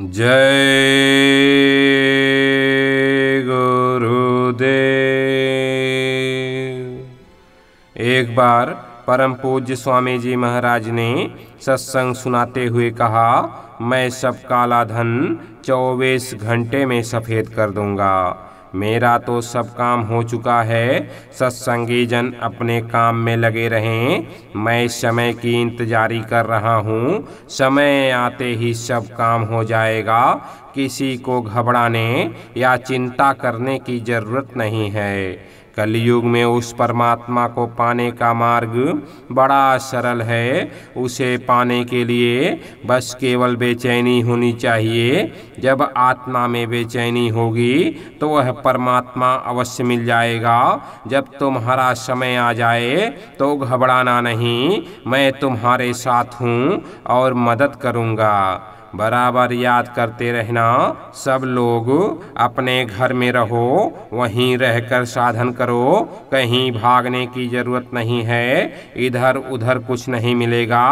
जय गुरुदेव। एक बार परम पूज्य स्वामी जी महाराज ने सत्संग सुनाते हुए कहा, मैं सब काला धन 24 घंटे में सफ़ेद कर दूंगा। मेरा तो सब काम हो चुका है। सत्संगी जन अपने काम में लगे रहें। मैं समय की इंतजारी कर रहा हूँ। समय आते ही सब काम हो जाएगा। किसी को घबराने या चिंता करने की जरूरत नहीं है। कलयुग में उस परमात्मा को पाने का मार्ग बड़ा सरल है। उसे पाने के लिए बस केवल बेचैनी होनी चाहिए। जब आत्मा में बेचैनी होगी तो वह परमात्मा अवश्य मिल जाएगा। जब तुम्हारा समय आ जाए तो घबराना नहीं, मैं तुम्हारे साथ हूँ और मदद करूँगा। बराबर याद करते रहना, सब लोग अपने घर में रहो, वहीं रहकर साधन करो। कहीं भागने की जरूरत नहीं है। इधर उधर कुछ नहीं मिलेगा।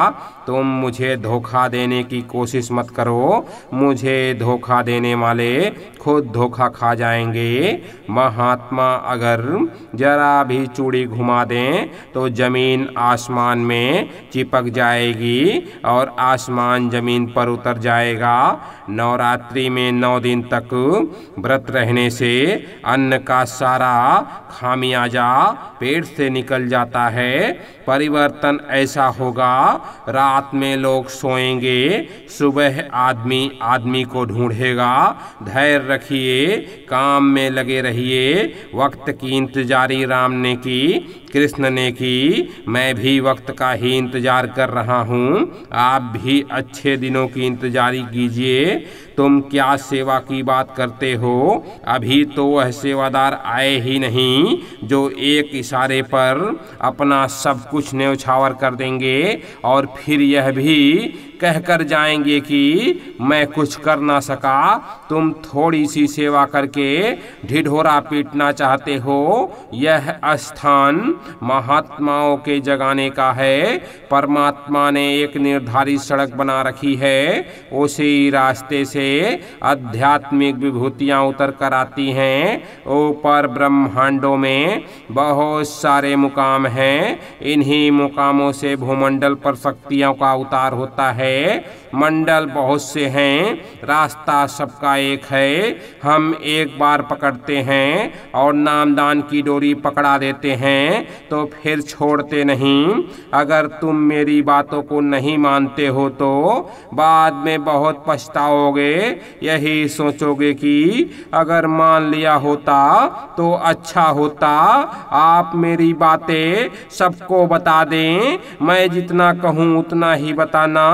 तुम मुझे धोखा देने की कोशिश मत करो। मुझे धोखा देने वाले खुद धोखा खा जाएंगे। महात्मा अगर जरा भी चूड़ी घुमा दें तो जमीन आसमान में चिपक जाएगी और आसमान जमीन पर उतर जाएगा। नवरात्रि में 9 दिन तक व्रत रहने से अन्न का सारा खामियाजा पेट से निकल जाता है। परिवर्तन ऐसा होगा, रात में लोग सोएंगे, सुबह आदमी को ढूंढेगा। धैर्य रखिए, काम में लगे रहिए। वक्त की इंतजारी राम ने की, कृष्ण ने की, मैं भी वक्त का ही इंतजार कर रहा हूँ। आप भी अच्छे दिनों की इंतजारी कीजिए। तुम क्या सेवा की बात करते हो? अभी तो वह सेवादार आए ही नहीं जो एक इशारे पर अपना सब कुछ न्यौछावर कर देंगे और फिर यह भी कहकर जाएंगे कि मैं कुछ कर ना सका। तुम थोड़ी सी सेवा करके ढिढोरा पीटना चाहते हो। यह स्थान महात्माओं के जगाने का है। परमात्मा ने एक निर्धारित सड़क बना रखी है। उसी रास्ते से आध्यात्मिक विभूतियां उतर कर आती हैं। ऊपर ब्रह्मांडों में बहुत सारे मुकाम हैं। इन्हीं मुकामों से भूमंडल पर शक्तियों का उतार होता है। मंडल बहुत से हैं, रास्ता सबका एक है। हम एक बार पकड़ते हैं और नामदान की डोरी पकड़ा देते हैं तो फिर छोड़ते नहीं। अगर तुम मेरी बातों को नहीं मानते हो तो बाद में बहुत पछताओगे। यही सोचोगे कि अगर मान लिया होता तो अच्छा होता। आप मेरी बातें सबको बता दें। मैं जितना कहूँ उतना ही बताना।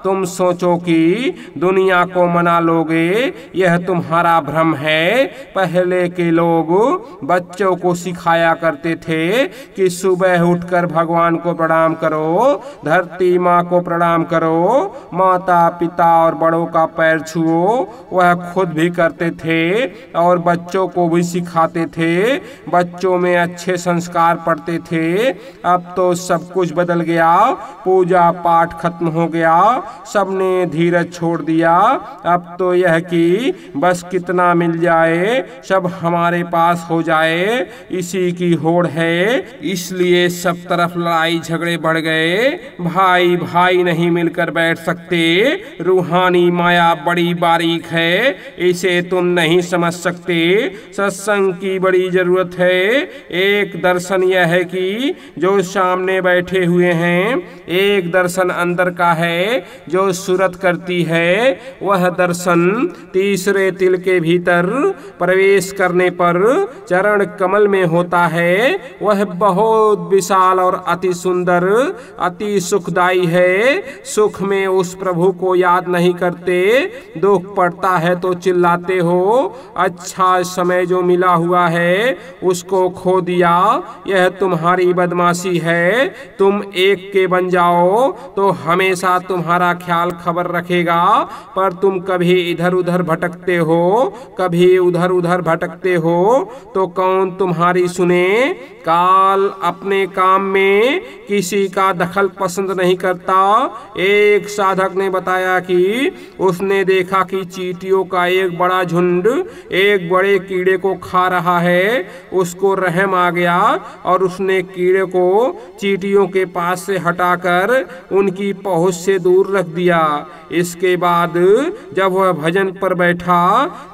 तुम सोचो कि दुनिया को मना लोगे, यह तुम्हारा भ्रम है। पहले के लोग बच्चों को सिखाया करते थे कि सुबह उठकर भगवान को प्रणाम करो, धरती माँ को प्रणाम करो, माता पिता और बड़ों का पैर छुओ। वह खुद भी करते थे और बच्चों को भी सिखाते थे। बच्चों में अच्छे संस्कार पड़ते थे। अब तो सब कुछ बदल गया। पूजा पाठ खत्म हो गया। सबने धीरज छोड़ दिया। अब तो यह कि बस कितना मिल जाए सब हमारे पास हो जाए, इसी की होड़ है। इसलिए सब तरफ लड़ाई झगड़े बढ़ गए। भाई भाई नहीं मिलकर बैठ सकते। रूहानी माया बड़ी बारीक है, इसे तुम नहीं समझ सकते। सत्संग की बड़ी जरूरत है। एक दर्शन यह है कि जो सामने बैठे हुए हैं, एक दर्शन अंदर का है जो सूरत करती है। वह दर्शन तीसरे तिल के भीतर प्रवेश करने पर चरण कमल में होता है। वह बहुत विशाल और अति सुंदर, अति सुखदायी है। सुख में उस प्रभु को याद नहीं करते, दुख पड़ता है तो चिल्लाते हो। अच्छा समय जो मिला हुआ है उसको खो दिया, यह तुम्हारी बदमाशी है। तुम एक के बन जाओ तो हमेशा तुम्हारे तुम्हारा ख्याल खबर रखेगा, पर तुम कभी इधर उधर भटकते हो, कभी उधर उधर भटकते हो, तो कौन तुम्हारी सुने। काल अपने काम में किसी का दखल पसंद नहीं करता। एक साधक ने बताया कि उसने देखा कि चींटियों का एक बड़ा झुंड एक बड़े कीड़े को खा रहा है। उसको रहम आ गया और उसने कीड़े को चींटियों के पास से हटाकर उनकी पहुंच से दूर रख दिया। इसके बाद जब वह भजन पर बैठा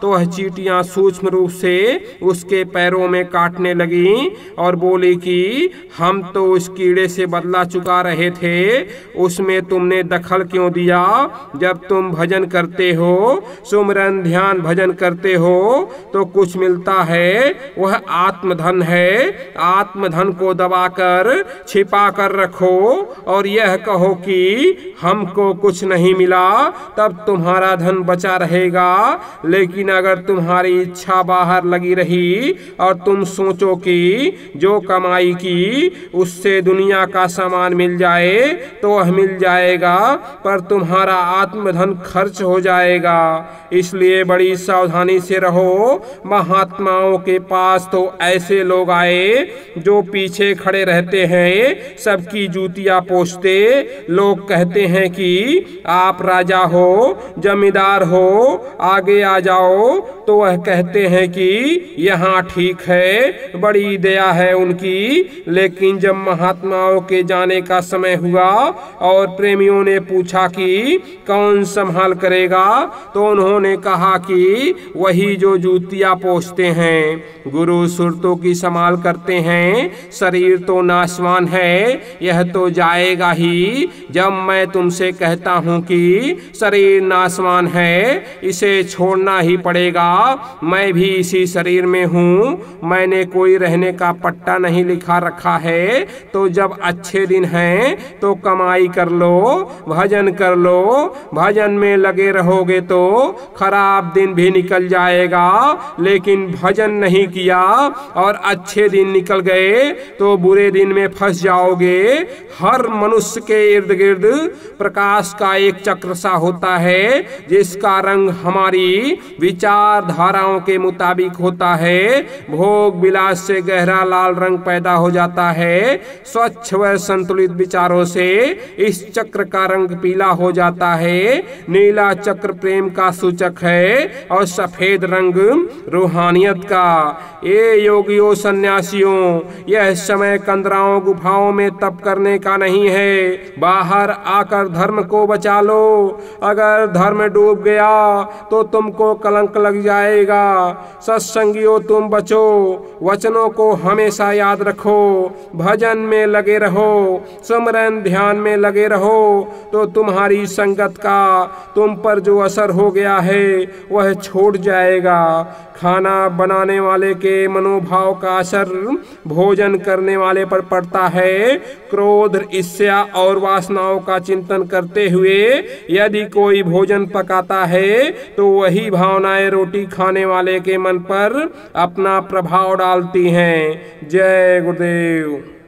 तो वह चींटियां सूक्ष्म रूप से उसके पैरों में काटने लगी और बोली कि हम तो उस कीड़े से बदला चुका रहे थे, उसमें तुमने दखल क्यों दिया। जब तुम भजन करते हो, सुमरन ध्यान भजन करते हो, तो कुछ मिलता है, वह आत्मधन है। आत्मधन को दबाकर छिपा कर रखो और यह कहो कि हमको कुछ नहीं मिला, तब तुम्हारा धन बचा रहेगा। लेकिन अगर तुम्हारी इच्छा बाहर लगी रही और तुम सोचो कि जो कमाई की उससे दुनिया का सामान मिल जाए तो वह मिल जाएगा, पर तुम्हारा आत्मधन खर्च हो जाएगा। इसलिए बड़ी सावधानी से रहो। महात्माओं के पास तो ऐसे लोग आए जो पीछे खड़े रहते हैं, सबकी जूतियां पोंछते। लोग कहते हैं कि आप राजा हो, जमींदार हो, आगे आ जाओ, तो वह कहते हैं कि यहाँ ठीक है, बड़ी दया है उनकी। लेकिन जब महात्माओं के जाने का समय हुआ और प्रेमियों ने पूछा कि कौन संभाल करेगा, तो उन्होंने कहा कि वही जो जूतियां पोंछते हैं। गुरु सुरतों की संभाल करते हैं, शरीर तो नाशवान है, यह तो जाएगा ही। जब मैं तुमसे कहता हूँ कि शरीर नाशवान है, इसे छोड़ना ही पड़ेगा। मैं भी इसी शरीर में हूँ, मैंने कोई रहने का पट्टा नहीं लिखा रखा है। तो जब अच्छे दिन हैं तो कमाई कर लो, भजन कर लो। भजन में लगे रहोगे तो खराब दिन भी निकल जाएगा, लेकिन भजन नहीं किया और अच्छे दिन निकल गए तो बुरे दिन में फंस जाओगे। हर मनुष्य के इर्द गिर्द प्रकाश का एक चक्र सा होता है, जिसका रंग हमारी विचारधाराओं के मुताबिक होता है। भोग विलास से गहरा लाल रंग पैदा हो जाता है, स्वच्छ व संतुलित विचारों से इस चक्र का रंग पीला हो जाता है। नीला चक्र प्रेम का सूचक है और सफेद रंग रूहानियत का। ये योगियों सन्यासियों, यह समय कंदराओं गुफाओं में तप करने का नहीं है। बाहर आकर धर्म को बचा लो। अगर धर्म डूब गया तो तुमको कलंक लग जाएगा। सत्संगियों तुम बचो, वचनों को हमेशा याद रखो। भजन में लगे रहो, सुमरन ध्यान में लगे रहो, तो तुम्हारी संगत का तुम पर जो असर हो गया है वह छूट जाएगा। खाना बनाने वाले के मनोभाव का असर भोजन करने वाले पर पड़ता है। क्रोध, ईर्ष्या और वासनाओं का चिंतन करते हुए यदि कोई भोजन पकाता है तो वही भावनाएं रोटी खाने वाले के मन पर अपना प्रभाव डालती हैं। जय गुरुदेव।